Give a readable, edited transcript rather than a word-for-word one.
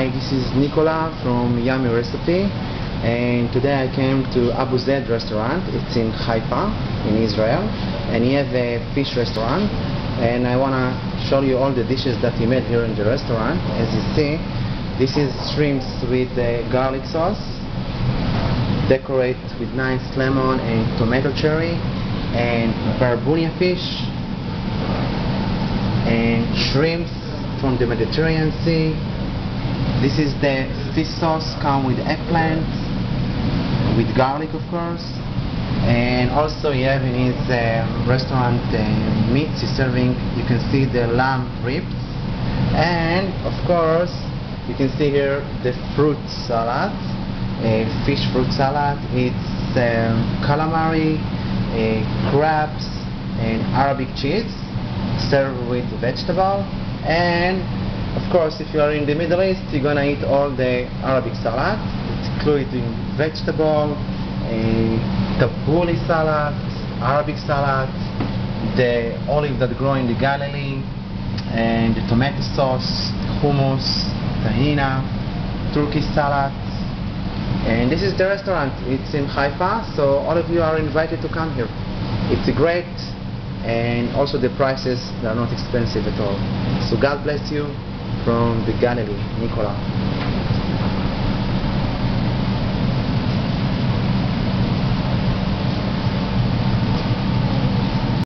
Hi, this is Nicola from Yummy Recipe, and today I came to Abu Zeid restaurant. It's in Haifa, in Israel, and he have a fish restaurant, and I wanna show you all the dishes that he made here in the restaurant. As you see, this is shrimps with garlic sauce, decorate with nice lemon and tomato cherry, and barbunia fish, and shrimps from the Mediterranean Sea. This is the fish sauce, come with eggplant, with garlic of course, and also you have in his restaurant meats he's serving. You can see the lamb ribs, and of course you can see here the fruit salad, fish fruit salad. It's calamari, crabs, and Arabic cheese, served with vegetable. And of course, if you are in the Middle East, you're gonna eat all the Arabic salad. It's including vegetable, tabbouleh salad, Arabic salad, the olive that grow in the Galilee, and the tomato sauce, hummus, tahina, Turkish salad. And this is the restaurant. It's in Haifa, so all of you are invited to come here. It's great, and also the prices are not expensive at all. So God bless you from the Galilee, Nicola.